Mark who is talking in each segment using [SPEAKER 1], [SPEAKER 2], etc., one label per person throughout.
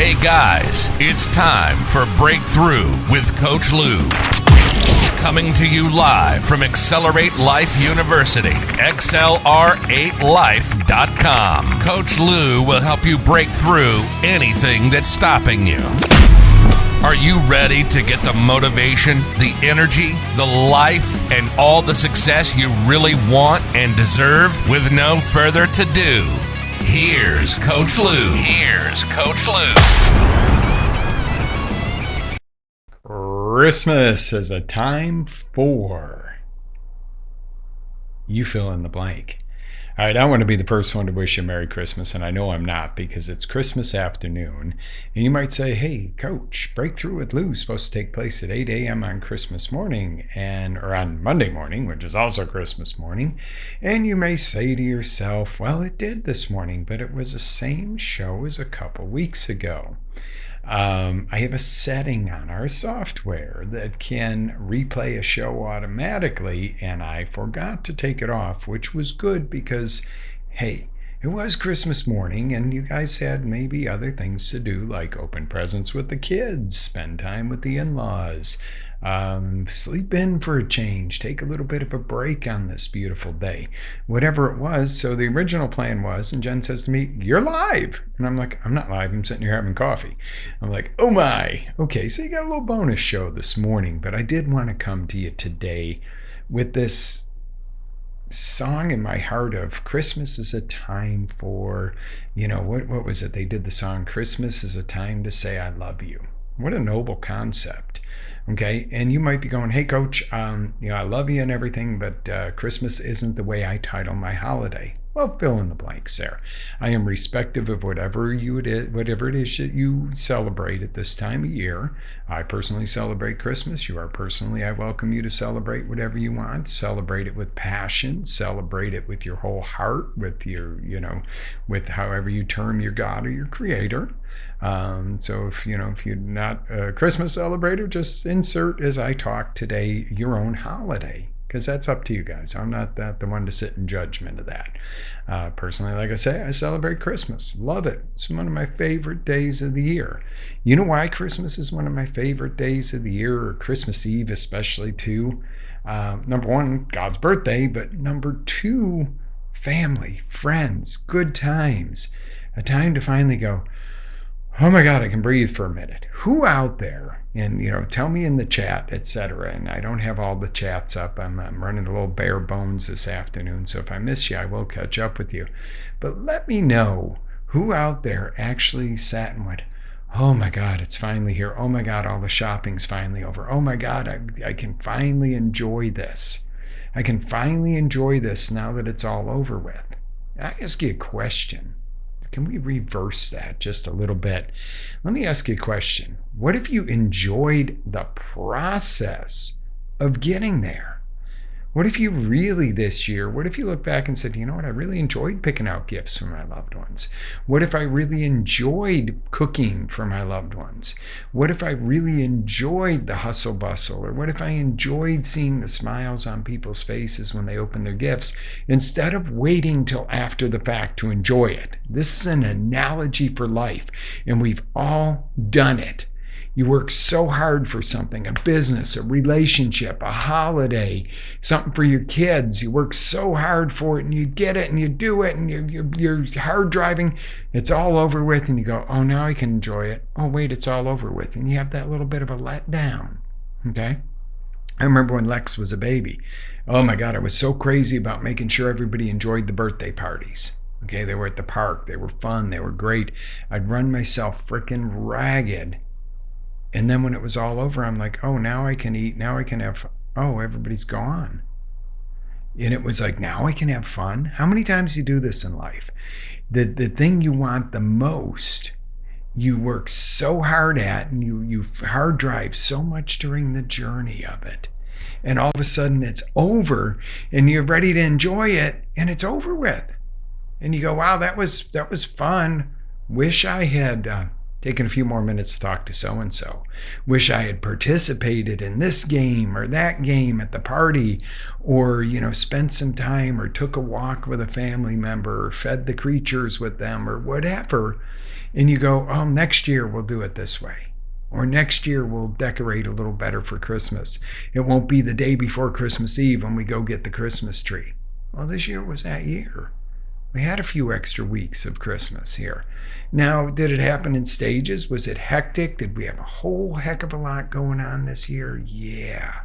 [SPEAKER 1] Hey guys, it's time for Breakthrough with Coach Lew. Coming to you live from Accelerate Life University, XLR8Life.com. Coach Lew will help you break through anything that's stopping you. Are you ready to get the motivation, the energy, the life, and all the success you really want and deserve? With no further ado, here's Coach Lew.
[SPEAKER 2] Christmas is a time for you fill in the blank. All right, I want to be the first one to wish you a Merry Christmas, and I know I'm not because it's Christmas afternoon. And you might say, hey, Coach, Breakthrough with Lew is supposed to take place at 8 a.m. on Christmas morning or on Monday morning, which is also Christmas morning. And you may say to yourself, well, it did this morning, but it was the same show as a couple weeks ago. I have a setting on our software that can replay a show automatically, and I forgot to take it off, which was good because, hey, it was Christmas morning and you guys had maybe other things to do, like open presents with the kids, spend time with the in-laws, sleep in for a change, take a little bit of a break on this beautiful day, whatever it was. So the original plan was, and Jen says to me, you're live. And I'm like, I'm not live, I'm sitting here having coffee. I'm like, oh my. Okay, so you got a little bonus show this morning, but I did want to come to you today with this song in my heart of Christmas is a time for, what was it? They did the song, Christmas is a time to say I love you. What a noble concept. Okay, and you might be going, hey, Coach, I love you and everything, but Christmas isn't the way I title my holiday. Well, fill in the blanks there. I am respective of whatever it is that you celebrate at this time of year. I personally celebrate Christmas. I welcome you to celebrate whatever you want. Celebrate it with passion. Celebrate it with your whole heart, with your, with however you term your God or your Creator. So if you're not a Christmas celebrator, just insert as I talk today your own holiday, because that's up to you guys. I'm not the one to sit in judgment of that. Personally, like I say, I celebrate Christmas. Love it. It's one of my favorite days of the year. You know why Christmas is one of my favorite days of the year, or Christmas Eve especially too? Number one, God's birthday, but number two, family, friends, good times. A time to finally go, oh my God, I can breathe for a minute. Who out there, and tell me in the chat, etc. And I don't have all the chats up. I'm running a little bare bones this afternoon, so if I miss you, I will catch up with you. But let me know who out there actually sat and went, oh my God, it's finally here. Oh my God, all the shopping's finally over. Oh my God, I can finally enjoy this. I can finally enjoy this now that it's all over with. I ask you a question. Can we reverse that just a little bit? Let me ask you a question. What if you enjoyed the process of getting there? What if you really this year, what if you look back and said, you know what, I really enjoyed picking out gifts for my loved ones? What if I really enjoyed cooking for my loved ones? What if I really enjoyed the hustle bustle? Or what if I enjoyed seeing the smiles on people's faces when they open their gifts instead of waiting till after the fact to enjoy it? This is an analogy for life, and we've all done it. You work so hard for something, a business, a relationship, a holiday, something for your kids. You work so hard for it, and you get it, and you do it, and you're hard driving. It's all over with, and you go, oh, now I can enjoy it. Oh, wait, it's all over with. And you have that little bit of a letdown, okay? I remember when Lex was a baby. Oh, my God, I was so crazy about making sure everybody enjoyed the birthday parties. Okay, they were at the park. They were fun. They were great. I'd run myself freaking ragged. And then when it was all over, I'm like, oh, now I can eat. Now I can have, oh, everybody's gone. And it was like, now I can have fun. How many times do you do this in life? The thing you want the most, you work so hard at, and you hard drive so much during the journey of it. And all of a sudden it's over, and you're ready to enjoy it, and it's over with. And you go, wow, that was fun. Wish I had taking a few more minutes to talk to so-and-so. Wish I had participated in this game or that game at the party, or, spent some time or took a walk with a family member or fed the creatures with them or whatever. And you go, oh, next year we'll do it this way. Or next year we'll decorate a little better for Christmas. It won't be the day before Christmas Eve when we go get the Christmas tree. Well, this year was that year. We had a few extra weeks of Christmas here. Now, did it happen in stages? Was it hectic? Did we have a whole heck of a lot going on this year? Yeah,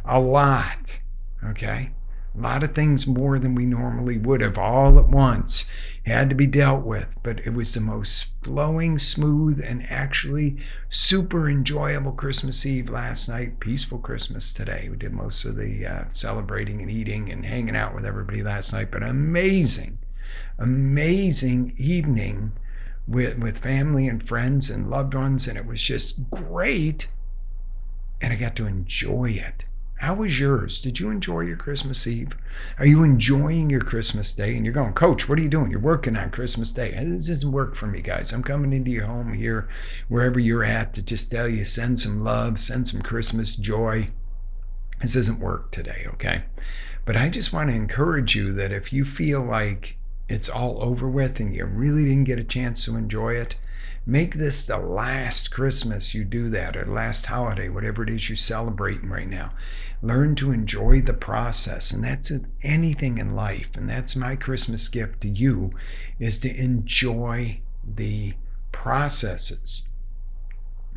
[SPEAKER 2] a lot. Okay? A lot of things more than we normally would have all at once had to be dealt with. But it was the most flowing, smooth, and actually super enjoyable Christmas Eve last night. Peaceful Christmas today. We did most of the celebrating and eating and hanging out with everybody last night. But amazing evening with family and friends and loved ones, and it was just great, and I got to enjoy it. How was yours? Did you enjoy your Christmas Eve? Are you enjoying your Christmas Day? And you're going, Coach, what are you doing? You're working on Christmas Day. This doesn't work for me, guys. I'm coming into your home here, wherever you're at, to just tell you, send some love, send some Christmas joy. This doesn't work today, okay? But I just want to encourage you that if you feel like it's all over with and you really didn't get a chance to enjoy it, make this the last Christmas you do that, or last holiday, whatever it is you're celebrating right now. Learn to enjoy the process, and that's anything in life. And that's my Christmas gift to you, is to enjoy the processes.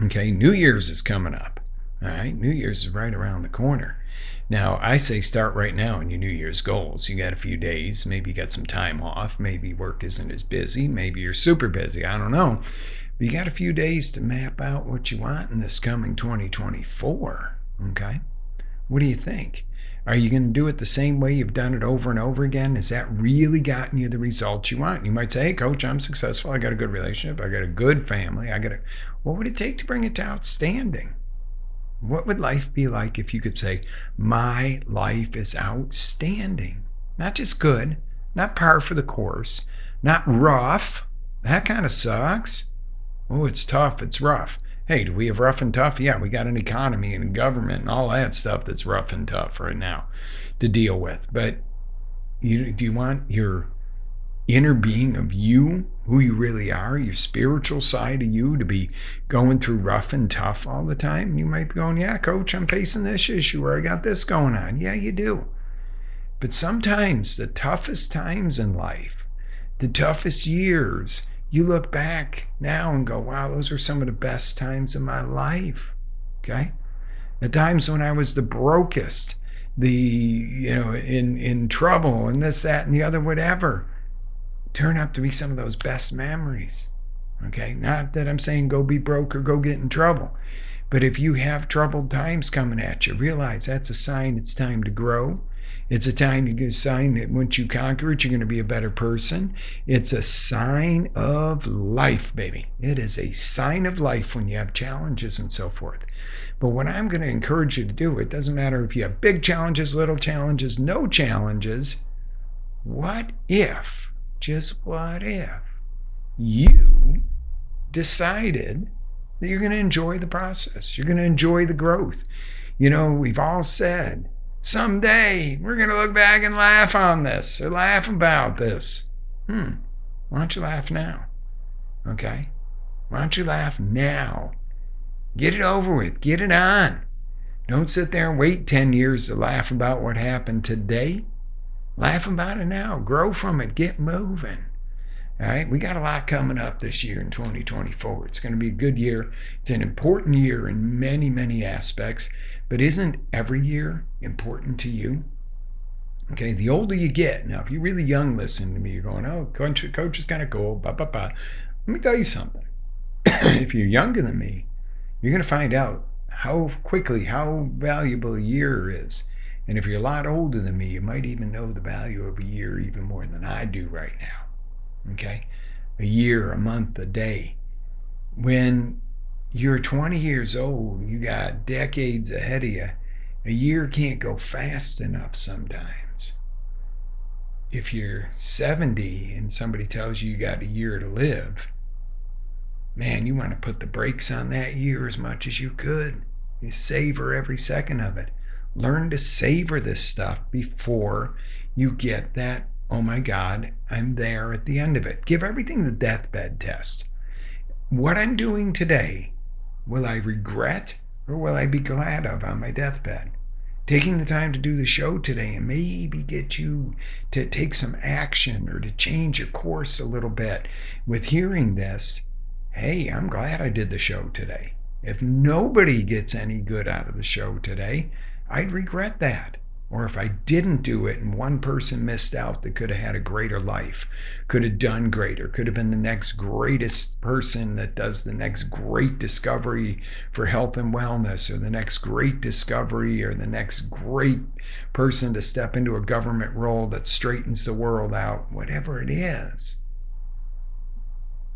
[SPEAKER 2] Okay, New Year's is coming up. All right, New Year's is right around the corner. Now, I say start right now on your New Year's goals. You got a few days. Maybe you got some time off. Maybe work isn't as busy. Maybe you're super busy. I don't know. But you got a few days to map out what you want in this coming 2024. Okay? What do you think? Are you going to do it the same way you've done it over and over again? Has that really gotten you the results you want? You might say, hey, Coach, I'm successful. I got a good relationship. I got a good family. What would it take to bring it to outstanding? What would life be like if you could say, my life is outstanding? Not just good, not par for the course, not rough. That kind of sucks. Oh, it's tough, it's rough. Hey, do we have rough and tough? Yeah, we got an economy and government and all that stuff that's rough and tough right now to deal with. But do you want your inner being of you, who you really are, your spiritual side of you, to be going through rough and tough all the time? You might be going, yeah, Coach, I'm facing this issue, or I got this going on. Yeah, you do. But sometimes the toughest times in life, the toughest years, you look back now and go, wow, those are some of the best times in my life. Okay? The times when I was the brokest, in trouble and this, that, and the other, whatever, turn out to be some of those best memories. Okay? Not that I'm saying go be broke or go get in trouble. But if you have troubled times coming at you, realize that's a sign it's time to grow. It's a sign that once you conquer it, you're going to be a better person. It's a sign of life, baby. It is a sign of life when you have challenges and so forth. But what I'm going to encourage you to do, it doesn't matter if you have big challenges, little challenges, no challenges. What if, just what if, you decided that you're going to enjoy the process? You're going to enjoy the growth. We've all said, someday we're going to look back and laugh on this or laugh about this. Why don't you laugh now? Okay? Why don't you laugh now? Get it over with. Get it on. Don't sit there and wait 10 years to laugh about what happened today. Laugh about it now. Grow from it. Get moving. All right? We got a lot coming up this year in 2024. It's going to be a good year. It's an important year in many, many aspects. But isn't every year important to you? Okay, the older you get, now if you're really young listening to me, you're going, oh, coach is kind of cool, blah, blah, blah. Let me tell you something. If you're younger than me, you're going to find out how valuable a year is. And if you're a lot older than me, you might even know the value of a year even more than I do right now. Okay? A year, a month, a day. When you're 20 years old, you got decades ahead of you. A year can't go fast enough sometimes. If you're 70 and somebody tells you got a year to live, man, you want to put the brakes on that year as much as you could. You savor every second of it. Learn to savor this stuff before you get that, oh my God, I'm there at the end of it. Give everything the deathbed test. What I'm doing today, will I regret or will I be glad of on my deathbed? Taking the time to do the show today and maybe get you to take some action or to change your course a little bit with hearing this. Hey, I'm glad I did the show today. If nobody gets any good out of the show today, I'd regret that. Or if I didn't do it and one person missed out that could have had a greater life, could have done greater, could have been the next greatest person that does the next great discovery for health and wellness, or the next great discovery, or the next great person to step into a government role that straightens the world out, whatever it is.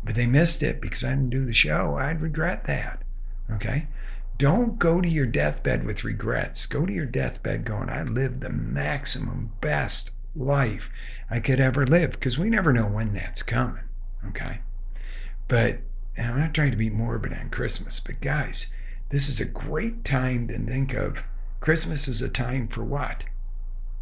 [SPEAKER 2] But they missed it because I didn't do the show. I'd regret that. Okay? Don't go to your deathbed with regrets. Go to your deathbed going, I lived the maximum best life I could ever live, because we never know when that's coming. Okay? But, and I'm not trying to be morbid on Christmas, but guys, this is a great time to think of. Christmas is a time for what?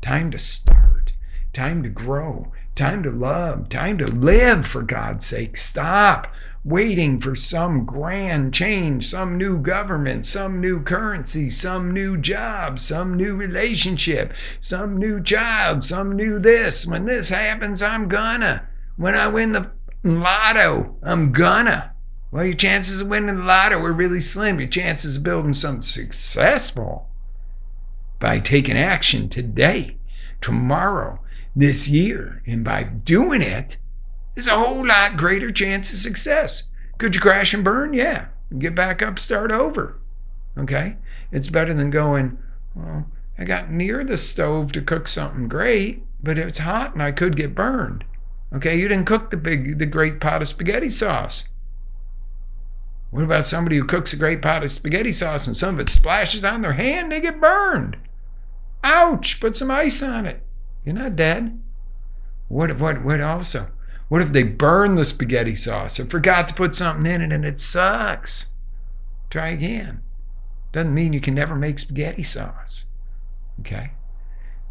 [SPEAKER 2] Time to start, time to grow, time to love, time to live, for God's sake. Stop waiting for some grand change, some new government, some new currency, some new job, some new relationship, some new child, some new this. When this happens, I'm gonna. When I win the lotto, I'm gonna. Well, your chances of winning the lotto are really slim. Your chances of building something successful by taking action today, tomorrow, this year, and by doing it, is a whole lot greater chance of success. Could you crash and burn? Yeah. Get back up, start over. Okay? It's better than going, well, I got near the stove to cook something great, but it's hot and I could get burned. Okay? You didn't cook the great pot of spaghetti sauce. What about somebody who cooks a great pot of spaghetti sauce and some of it splashes on their hand? They get burned. Ouch! Put some ice on it. You're not dead. What also? What if they burn the spaghetti sauce or forgot to put something in it and it sucks? Try again. Doesn't mean you can never make spaghetti sauce. Okay?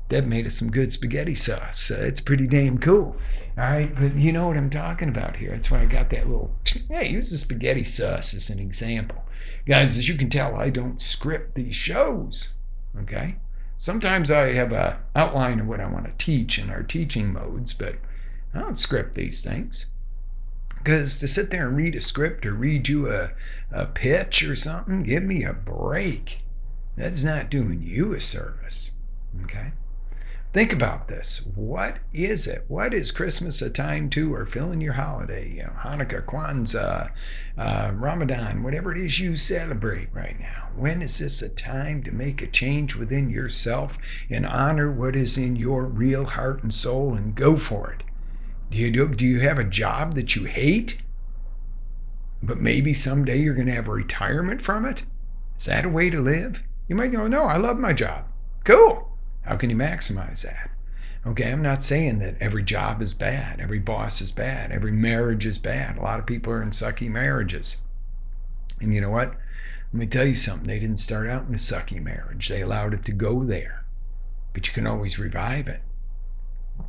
[SPEAKER 2] Deb made us some good spaghetti sauce. So it's pretty damn cool. All right? But you know what I'm talking about here. That's why I got that little, hey, use the spaghetti sauce as an example. Guys, as you can tell, I don't script these shows. Okay? Sometimes I have an outline of what I want to teach in our teaching modes, but I don't script these things. Because to sit there and read a script or read you a pitch or something, give me a break. That's not doing you a service. Okay? Think about this. What is it? What is Christmas a time to, or fill in your holiday? You know, Hanukkah, Kwanzaa, Ramadan, whatever it is you celebrate right now. When is this a time to make a change within yourself and honor what is in your real heart and soul and go for it? Do you have a job that you hate, but maybe someday you're going to have a retirement from it? Is that a way to live? You might go, no, I love my job. Cool. How can you maximize that? Okay, I'm not saying that every job is bad, every boss is bad, every marriage is bad. A lot of people are in sucky marriages. And you know what? Let me tell you something. They didn't start out in a sucky marriage. They allowed it to go there. But you can always revive it.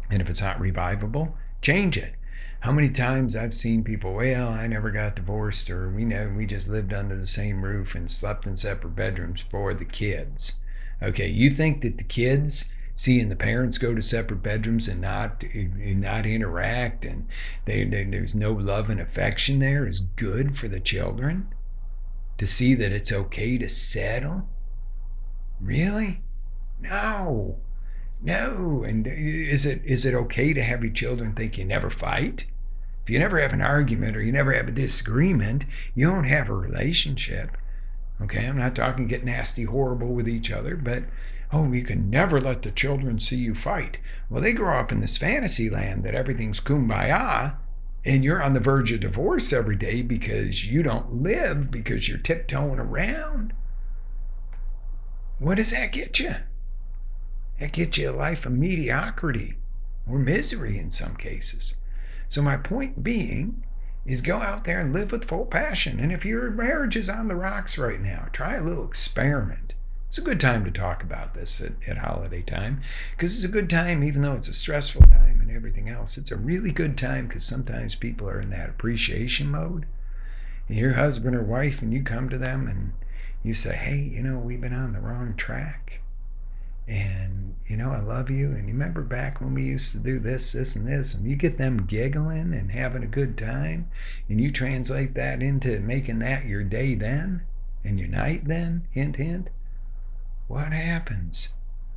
[SPEAKER 2] And if it's not revivable, change it. How many times I've seen people, well, I never got divorced, or we just lived under the same roof and slept in separate bedrooms for the kids. Okay, you think that the kids seeing the parents go to separate bedrooms and not interact, and there's no love and affection there, is good for the children? To see that it's okay to settle? Really? No. And is it okay to have your children think you never fight? If you never have an argument or you never have a disagreement, you don't have a relationship. Okay, I'm not talking get nasty, horrible with each other, but, oh, you can never let the children see you fight. Well, they grow up in this fantasy land that everything's kumbaya, and you're on the verge of divorce every day because you don't live, because you're tiptoeing around. What does that get you? That gets you a life of mediocrity or misery in some cases. So my point being is go out there and live with full passion. And if your marriage is on the rocks right now, try a little experiment. It's a good time to talk about this at holiday time, because it's a good time, even though it's a stressful time and everything else. It's a really good time because sometimes people are in that appreciation mode. And your husband or wife, and you come to them and you say, hey, we've been on the wrong track. And, I love you. And you remember back when we used to do this, and this. And you get them giggling and having a good time. And you translate that into making that your day then and your night then. Hint, hint. What happens?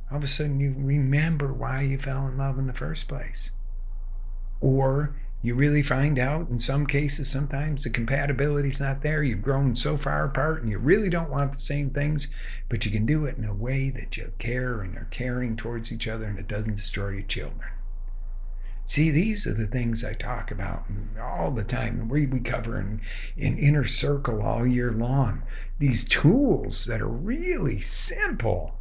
[SPEAKER 2] All of a sudden you remember why you fell in love in the first place. Or you really find out in some cases, sometimes the compatibility's not there. You've grown so far apart and you really don't want the same things, but you can do it in a way that you care and are caring towards each other and it doesn't destroy your children. See, these are the things I talk about all the time. We cover in Inner Circle all year long. These tools that are really simple.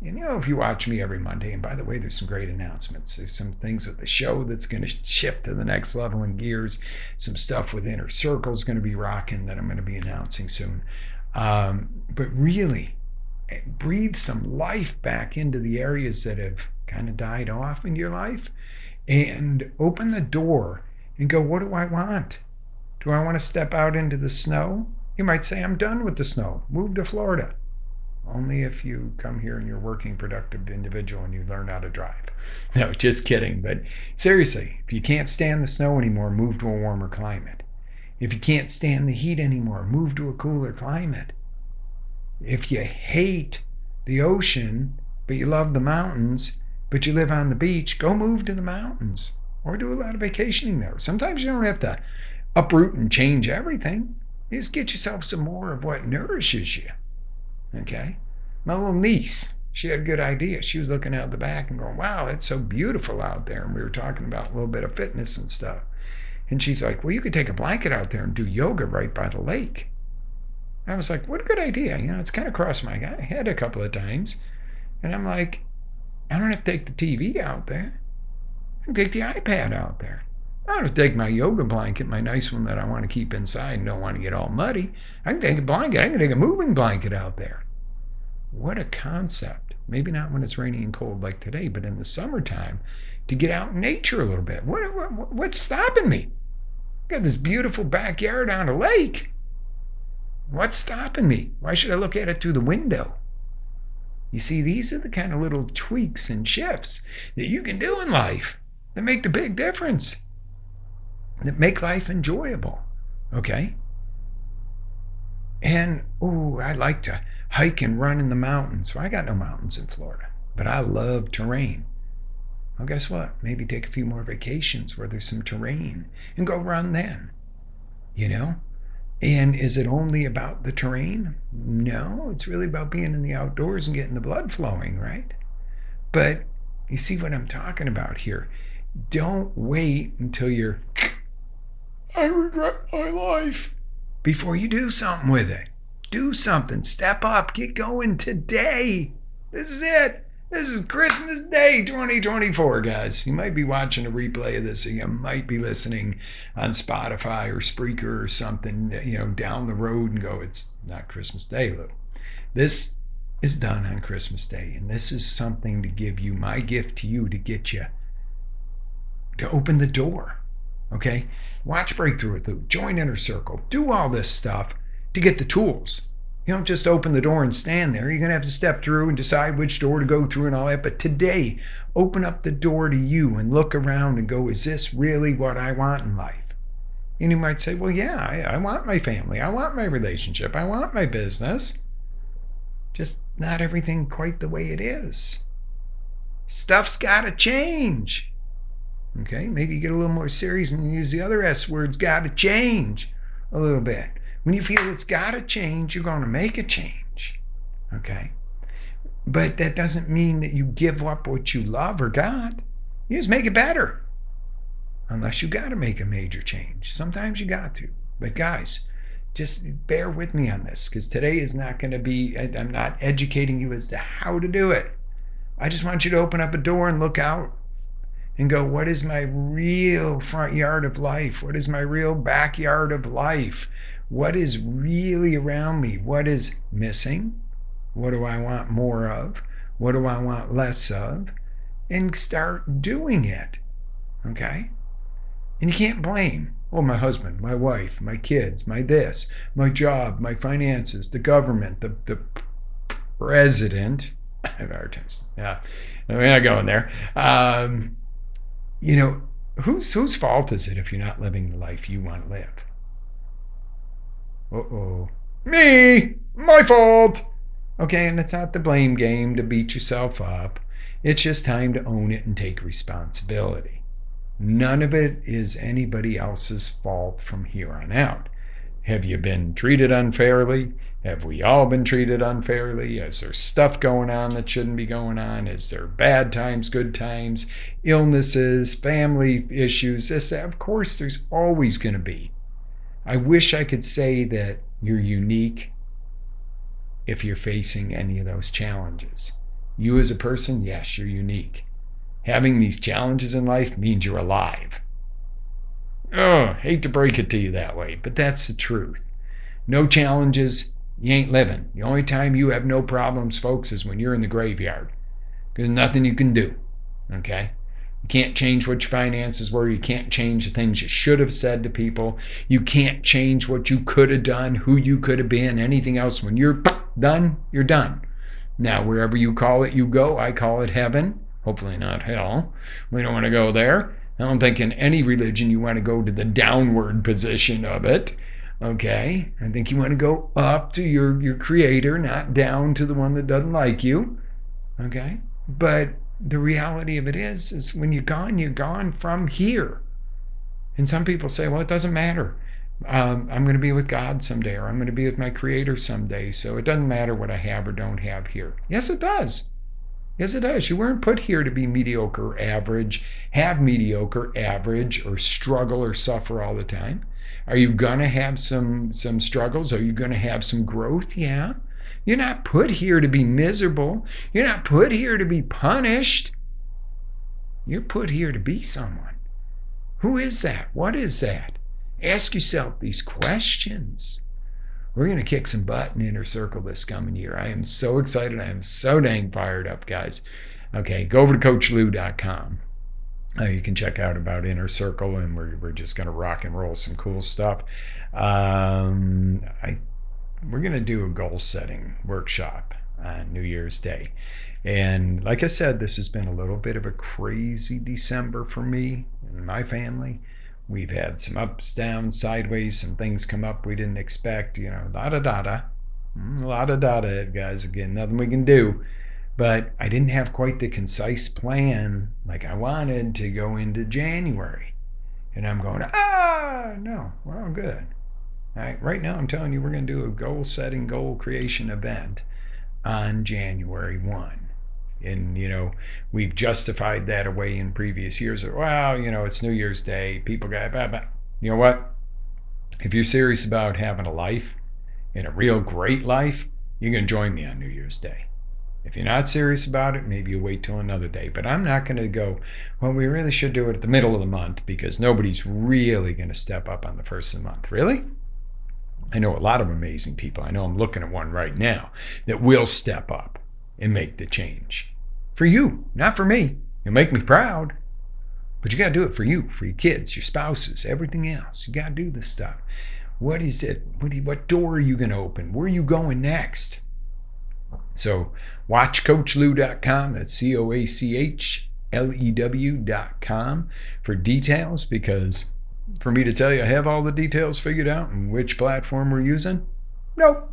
[SPEAKER 2] If you watch me every Monday, and by the way, there's some great announcements. There's some things with the show that's going to shift to the next level in gears. Some stuff with Inner Circle is going to be rocking that I'm going to be announcing soon. But really, breathe some life back into the areas that have kind of died off in your life and open the door and go, what do I want? Do I want to step out into the snow? You might say, I'm done with the snow. Move to Florida. Only if you come here and you're a working, productive individual and you learn how to drive. No, just kidding. But seriously, if you can't stand the snow anymore, move to a warmer climate. If you can't stand the heat anymore, move to a cooler climate. If you hate the ocean, but you love the mountains, but you live on the beach, go move to the mountains or do a lot of vacationing there. Sometimes you don't have to uproot and change everything. You just get yourself some more of what nourishes you. Okay? My little niece, she had a good idea. She was looking out the back and going, wow, it's so beautiful out there. And we were talking about a little bit of fitness and stuff. And she's like, well, you could take a blanket out there and do yoga right by the lake. I was like, what a good idea. It's kind of crossed my head a couple of times. And I'm like, I don't have to take the TV out there. I can take the iPad out there. I don't have to take my yoga blanket, my nice one that I want to keep inside and don't want to get all muddy. I can take a blanket. I can take a moving blanket out there. What a concept. Maybe not when it's rainy and cold like today, but in the summertime, to get out in nature a little bit. What's stopping me? I've got this beautiful backyard on a lake. What's stopping me? Why should I look at it through the window? You see, these are the kind of little tweaks and shifts that you can do in life that make the big difference, that make life enjoyable, okay? And, I like to hike and run in the mountains. Well, I got no mountains in Florida, but I love terrain. Well, guess what? Maybe take a few more vacations where there's some terrain and go run then, And is it only about the terrain? No, it's really about being in the outdoors and getting the blood flowing, right? But you see what I'm talking about here. Don't wait until I regret my life before you do something with it. Do something. Step up. Get going today. This is it. This is Christmas Day 2024, guys. You might be watching a replay of this, or you might be listening on Spotify or Spreaker or something, down the road and go, it's not Christmas Day, Lou. This is done on Christmas Day, and this is something to give you, my gift to you, to get you to open the door, okay? Watch Breakthrough with Lou. Join Inner Circle. Do all this stuff to get the tools. You don't just open the door and stand there. You're going to have to step through and decide which door to go through and all that. But today, open up the door to you and look around and go, is this really what I want in life? And you might say, well, yeah, I want my family. I want my relationship. I want my business. Just not everything quite the way it is. Stuff's got to change. Okay, maybe you get a little more serious and use the other S words, got to change a little bit. When you feel it's got to change, you're going to make a change, okay? But that doesn't mean that you give up what you love or got. You just make it better, unless you got to make a major change. Sometimes you got to. But guys, just bear with me on this, because today is not going to be, I'm not educating you as to how to do it. I just want you to open up a door and look out and go, what is my real front yard of life? What is my real backyard of life? What is really around me? What is missing? What do I want more of? What do I want less of? And start doing it. Okay? And you can't blame, my husband, my wife, my kids, my this, my job, my finances, the government, the president. I have a hard time. Yeah, we're not going there. Whose fault is it if you're not living the life you want to live? Me! My fault! Okay, and it's not the blame game to beat yourself up. It's just time to own it and take responsibility. None of it is anybody else's fault from here on out. Have you been treated unfairly? Have we all been treated unfairly? Is there stuff going on that shouldn't be going on? Is there bad times, good times, illnesses, family issues? Of course, there's always going to be. I wish I could say that you're unique if you're facing any of those challenges. You as a person, yes, you're unique. Having these challenges in life means you're alive. Hate to break it to you that way, but that's the truth. No challenges, you ain't living. The only time you have no problems, folks, is when you're in the graveyard. There's nothing you can do, okay? You can't change what your finances were. You can't change the things you should have said to people. You can't change what you could have done, who you could have been, anything else. When you're done, you're done. Now, wherever you call it, you go. I call it heaven. Hopefully not hell. We don't want to go there. I don't think in any religion you want to go to the downward position of it. Okay? I think you want to go up to your creator, not down to the one that doesn't like you. Okay? But the reality of it is when you're gone from here. And some people say, well, it doesn't matter. I'm going to be with God someday, or I'm going to be with my creator someday, so it doesn't matter what I have or don't have here. Yes, it does. Yes, it does. You weren't put here to be mediocre or average, have mediocre, average, or struggle or suffer all the time. Are you going to have some struggles? Are you going to have some growth? Yeah. You're not put here to be miserable. You're not put here to be punished. You're put here to be someone. Who is that? What is that? Ask yourself these questions. We're going to kick some butt in Inner Circle this coming year. I am so excited. I am so dang fired up, guys. Okay, go over to CoachLew.com. You can check out about Inner Circle, and we're just going to rock and roll some cool stuff. We're going to do a goal-setting workshop on New Year's Day. And like I said, this has been a little bit of a crazy December for me and my family. We've had some ups, downs, sideways, some things come up we didn't expect, a lot of data, guys. Again, nothing we can do. But I didn't have quite the concise plan like I wanted to go into January. And I'm going, no, we're all good. All right, right now I'm telling you we're going to do a goal-setting, goal creation event on January 1. And, we've justified that away in previous years. Well, it's New Year's Day. People got, you know what? If you're serious about having a life, and a real great life, you're going to join me on New Year's Day. If you're not serious about it, maybe you wait till another day. But I'm not going to go, well, we really should do it at the middle of the month because nobody's really going to step up on the first of the month. Really? I know a lot of amazing people. I know I'm looking at one right now that will step up and make the change. For you, not for me. You'll make me proud. But you got to do it for you, for your kids, your spouses, everything else. You got to do this stuff. What is it? What door are you going to open? Where are you going next? So watch CoachLew.com. That's CoachLew.com for details, because for me to tell you I have all the details figured out and which platform we're using, nope.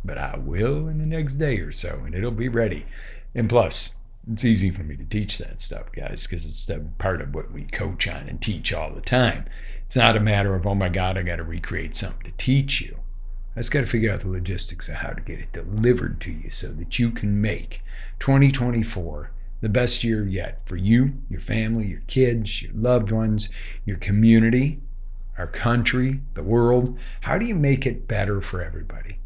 [SPEAKER 2] But I will in the next day or so, and it'll be ready. And plus, it's easy for me to teach that stuff, guys, because it's part of what we coach on and teach all the time. It's not a matter of, oh my God, I got to recreate something to teach you. I just got to figure out the logistics of how to get it delivered to you so that you can make 2024 the best year yet for you, your family, your kids, your loved ones, your community, our country, the world. How do you make it better for everybody?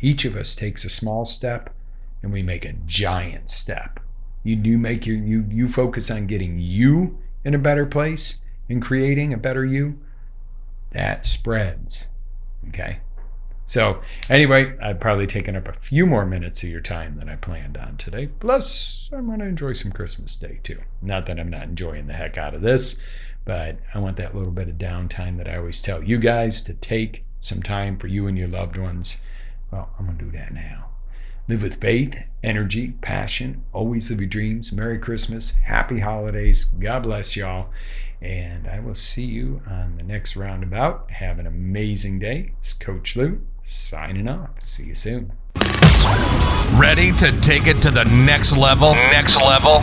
[SPEAKER 2] Each of us takes a small step and we make a giant step. you do make you focus on getting you in a better place and creating a better you, that spreads. Okay. So anyway, I've probably taken up a few more minutes of your time than I planned on today. Plus, I'm going to enjoy some Christmas Day too. Not that I'm not enjoying the heck out of this, but I want that little bit of downtime that I always tell you guys to take some time for you and your loved ones. Well, I'm going to do that now. Live with faith, energy, passion. Always live your dreams. Merry Christmas. Happy holidays. God bless y'all. And I will see you on the next roundabout. Have an amazing day. It's Coach Lew signing off. See you soon.
[SPEAKER 1] Ready to take it to the next level? Next level?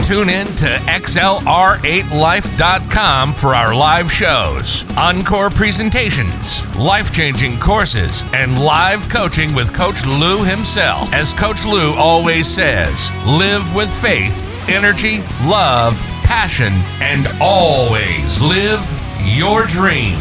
[SPEAKER 1] Tune in to XLR8Life.com for our live shows, encore presentations, life-changing courses, and live coaching with Coach Lew himself. As Coach Lew always says, live with faith, energy, love, passion, and always live your dream.